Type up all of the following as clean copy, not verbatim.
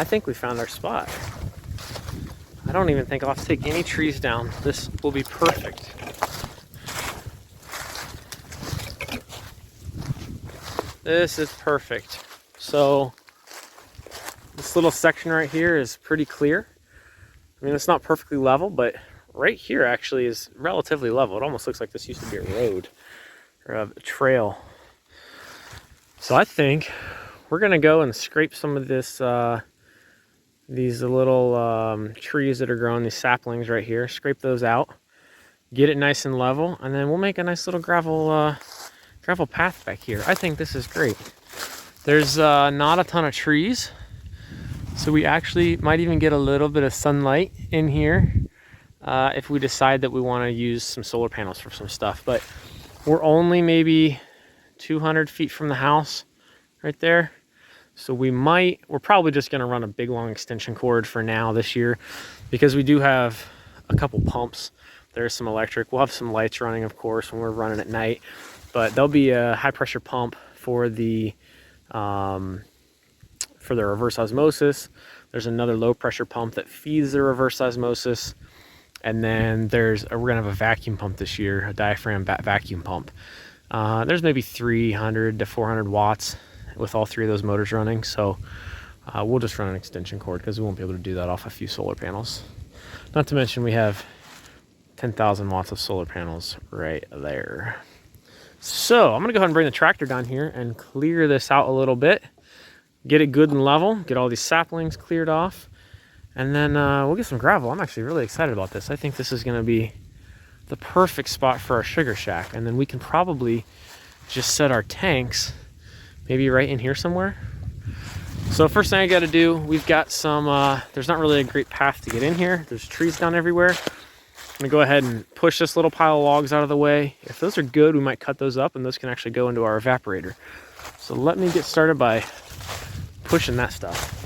think we found our spot. I don't even think I'll have to take any trees down. This will be perfect. This is perfect. So this little section right here is pretty clear. I mean, it's not perfectly level, but right here actually is relatively level. It almost looks like this used to be a road or a trail. So I think we're gonna go and scrape some of this, these little trees that are growing, these saplings right here, scrape those out, get it nice and level, and then we'll make a nice little gravel path back here. I think this is great. There's not a ton of trees, so we actually might even get a little bit of sunlight in here if we decide that we want to use some solar panels for some stuff. But we're only maybe 200 feet from the house right there. So we're probably just gonna run a big long extension cord for now this year, because we do have a couple pumps. There's some electric. We'll have some lights running, of course, when we're running at night, but there'll be a high pressure pump for the reverse osmosis. There's another low pressure pump that feeds the reverse osmosis. And then we're gonna have a vacuum pump this year, a diaphragm vacuum pump. There's maybe 300 to 400 watts with all three of those motors running. So we'll just run an extension cord because we won't be able to do that off a few solar panels. Not to mention we have 10,000 watts of solar panels right there. So I'm gonna go ahead and bring the tractor down here and clear this out a little bit, get it good and level, get all these saplings cleared off, and then we'll get some gravel. I'm actually really excited about this. I think this is gonna be the perfect spot for our sugar shack. And then we can probably just set our tanks maybe right in here somewhere. So first thing I got to do, we've got some, there's not really a great path to get in here. There's trees down everywhere. I'm gonna go ahead and push this little pile of logs out of the way. If those are good, we might cut those up and those can actually go into our evaporator. So let me get started by pushing that stuff.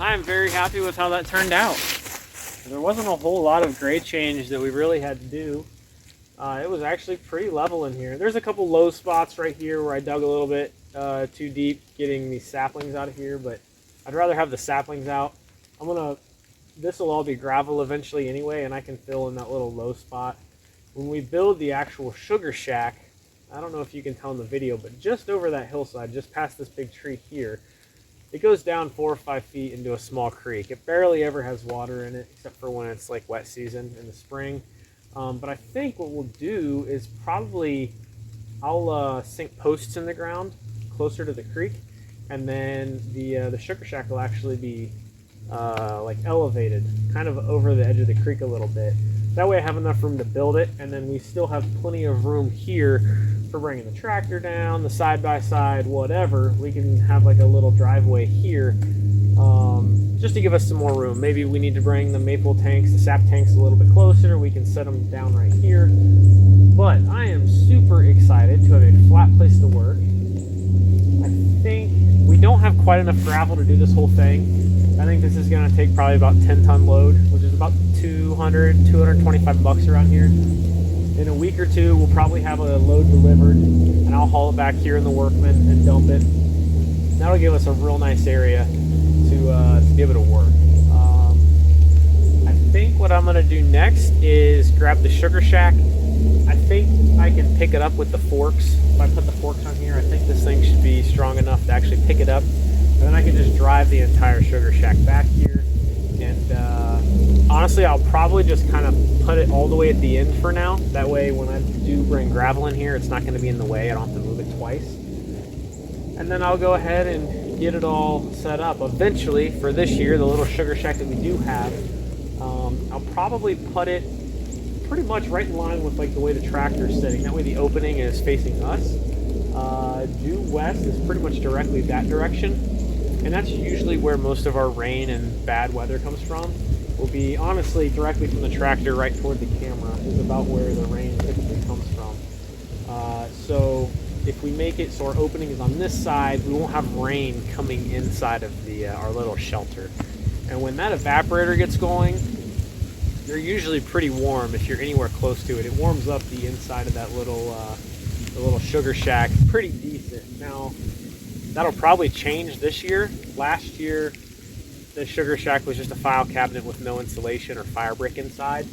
I'm very happy with how that turned out. There wasn't a whole lot of grade change that we really had to do. It was actually pretty level in here. There's a couple low spots right here where I dug a little bit too deep getting these saplings out of here, but I'd rather have the saplings out. This will all be gravel eventually anyway, and I can fill in that little low spot. When we build the actual sugar shack, I don't know if you can tell in the video, but just over that hillside, just past this big tree here, it goes down 4 or 5 feet into a small creek. It barely ever has water in it, except for when it's like wet season in the spring. But I think what we'll do is probably I'll sink posts in the ground closer to the creek, and then the sugar shack will actually be like elevated, kind of over the edge of the creek a little bit. That way I have enough room to build it, and then we still have plenty of room here for bringing the tractor down, the side-by-side, whatever. We can have like a little driveway here just to give us some more room. Maybe we need to bring the maple tanks, the sap tanks a little bit closer. We can set them down right here. But I am super excited to have a flat place to work. I think we don't have quite enough gravel to do this whole thing. I think this is going to take probably about 10-ton load, which is about $225 around here. In a week or two, we'll probably have a load delivered, and I'll haul it back here in the Workman and dump it. That'll give us a real nice area to be able to work. I think what I'm going to do next is grab the sugar shack. I think I can pick it up with the forks. If I put the forks on here, I think this thing should be strong enough to actually pick it up. And then I can just drive the entire sugar shack back here. And honestly, I'll probably just kind of put it all the way at the end for now. That way, when I do bring gravel in here, it's not going to be in the way. I don't have to move it twice. And then I'll go ahead and get it all set up. Eventually, for this year, the little sugar shack that we do have, I'll probably put it pretty much right in line with like the way the tractor is sitting. That way the opening is facing us. Due west is pretty much directly that direction. And that's usually where most of our rain and bad weather comes from. Will be honestly directly from the tractor right toward the camera is about where the rain typically comes from. So if we make it so our opening is on this side, we won't have rain coming inside of our little shelter. And when that evaporator gets going, they're usually pretty warm if you're anywhere close to it. It warms up the inside of that the little sugar shack pretty decent. Now, that'll probably change this year. Last year, the sugar shack was just a file cabinet with no insulation or fire brick inside.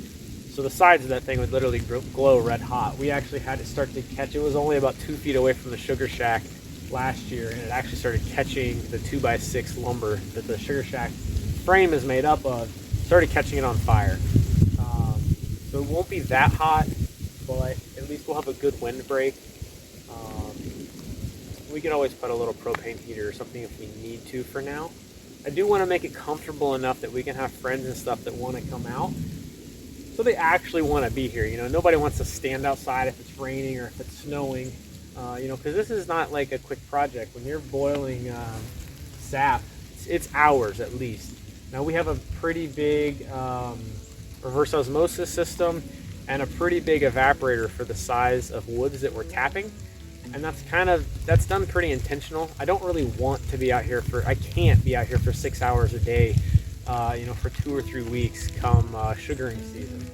So the sides of that thing would literally glow red hot. We actually had to start to catch, it was only about 2 feet away from the sugar shack last year, and it actually started catching the 2x6 lumber that the sugar shack frame is made up of, started catching it on fire. So it won't be that hot, but at least we'll have a good windbreak. We can always put a little propane heater or something if we need to for now. I do want to make it comfortable enough that we can have friends and stuff that want to come out. So they actually want to be here. You know, nobody wants to stand outside if it's raining or if it's snowing. You know, because this is not like a quick project. When you're boiling sap, it's hours at least. Now we have a pretty big reverse osmosis system and a pretty big evaporator for the size of woods that we're tapping. And that's done pretty intentional. I don't really want to be out here I can't be out here for 6 hours a day, you know, for 2 or 3 weeks come sugaring season.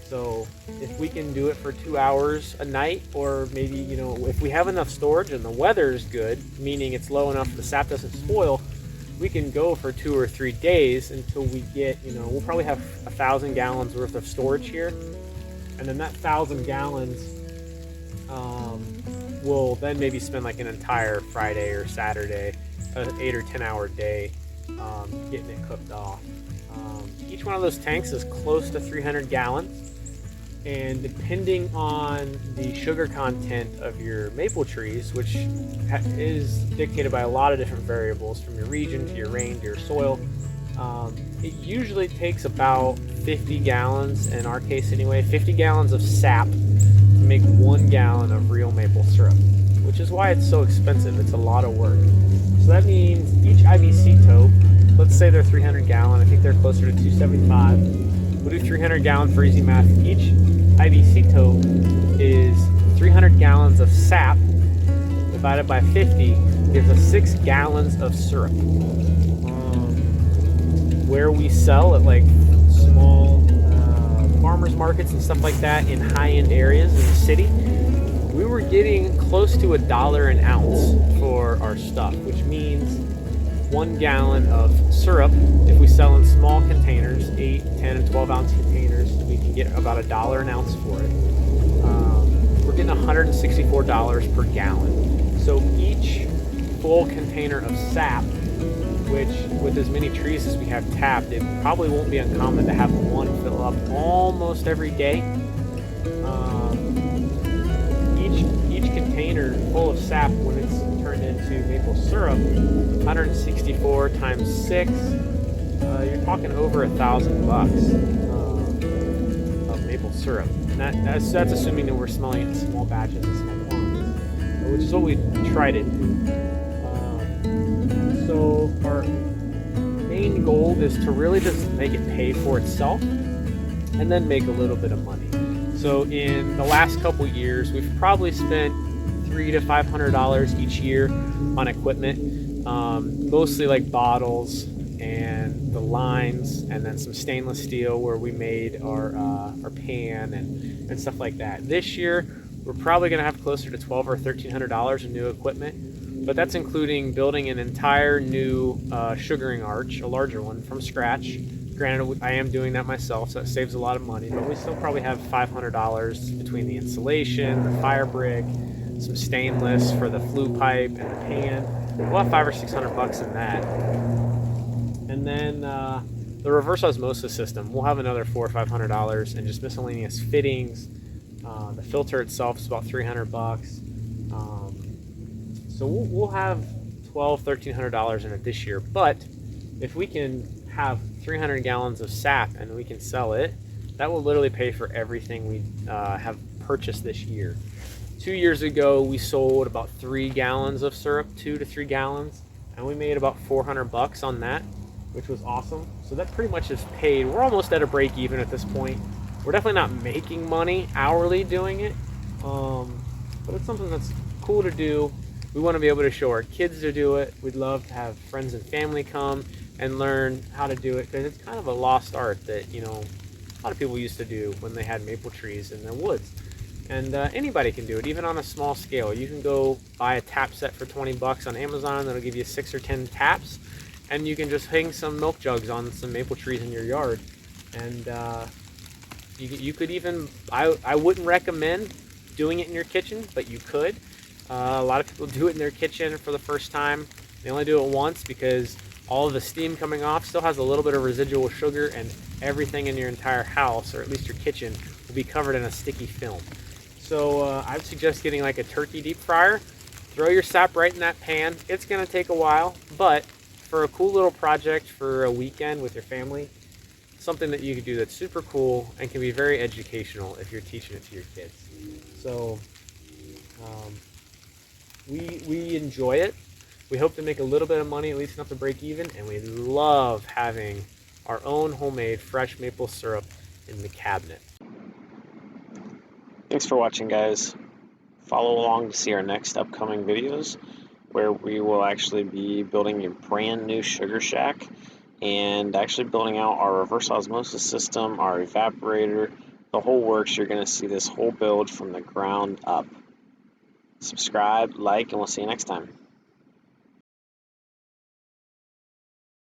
So if we can do it for 2 hours a night, or maybe, you know, if we have enough storage and the weather is good, meaning it's low enough the sap doesn't spoil, we can go for 2 or 3 days until we get, you know, we'll probably have 1,000 gallons worth of storage here. And then that 1,000 gallons, we'll then maybe spend like an entire Friday or Saturday, an 8 or 10 hour day, getting it cooked off. Each one of those tanks is close to 300 gallons. And depending on the sugar content of your maple trees, which is dictated by a lot of different variables, from your region to your rain to your soil, it usually takes about 50 gallons, in our case anyway, 50 gallons of sap to make 1 gallon of real maple syrup, which is why it's so expensive. It's a lot of work. So that means each IBC tote, let's say they're 300 gallon, I think they're closer to 275. We'll do 300 gallon for easy math. Each IBC tote is 300 gallons of sap divided by 50 gives us 6 gallons of syrup. where we sell at like small farmers markets and stuff like that in high-end areas in the city, we were getting close to $1 an ounce for our stuff, which means 1 gallon of syrup, if we sell in small containers, 8, 10, and 12 ounce containers, we can get about $1 an ounce for it. We're getting $164 per gallon. So each full container of sap, which with as many trees as we have tapped, it probably won't be uncommon to have one fill up almost every day. Each container full of sap, when it's turned into maple syrup, 164 times 6, you're talking over $1,000 of maple syrup. And that's assuming that we're smelling it in small batches and small quantities, which is what we try to do. So our main goal is to really just make it pay for itself and then make a little bit of money. So in the last couple years, we've probably spent $300 to $500 each year on equipment, mostly like bottles and the lines, and then some stainless steel where we made our pan and stuff like that. This year, we're probably going to have closer to $1,200 or $1,300 in new equipment, but that's including building an entire new sugaring arch, a larger one, from scratch. Granted, I am doing that myself, so that saves a lot of money, but we still probably have $500 between the insulation, the fire brick, some stainless for the flue pipe and the pan. We'll have $500 or $600 in that. And then the reverse osmosis system, we'll have another $400 or $500, and just miscellaneous fittings. The filter itself is about $300. So we'll have $1,200, $1,300 in it this year. But if we can have 300 gallons of sap and we can sell it, that will literally pay for everything we have purchased this year. 2 years ago, we sold about 3 gallons of syrup, 2 to 3 gallons, and we made about $400 on that, which was awesome. So that pretty much is paid. We're almost at a break even at this point. We're definitely not making money hourly doing it, but it's something that's cool to do. We want to be able to show our kids to do it. We'd love to have friends and family come and learn how to do it, because it's kind of a lost art that, you know, a lot of people used to do when they had maple trees in their woods. And anybody can do it, even on a small scale. You can go buy a tap set for $20 on Amazon that'll give you 6 or 10 taps, and you can just hang some milk jugs on some maple trees in your yard. And you could even, I wouldn't recommend doing it in your kitchen, but you could. A lot of people do it in their kitchen for the first time. They only do it once because all of the steam coming off still has a little bit of residual sugar, and everything in your entire house, or at least your kitchen, will be covered in a sticky film. So I'd suggest getting like a turkey deep fryer. Throw your sap right in that pan. It's going to take a while, but for a cool little project for a weekend with your family, something that you could do that's super cool and can be very educational if you're teaching it to your kids. So we enjoy it. We hope to make a little bit of money, at least enough to break even, and we love having our own homemade fresh maple syrup in the cabinet. Thanks for watching, guys. Follow along to see our next upcoming videos, where we will actually be building a brand new sugar shack and actually building out our reverse osmosis system, our evaporator, the whole works. You're going to see this whole build from the ground up. Subscribe, like, and we'll see you next time.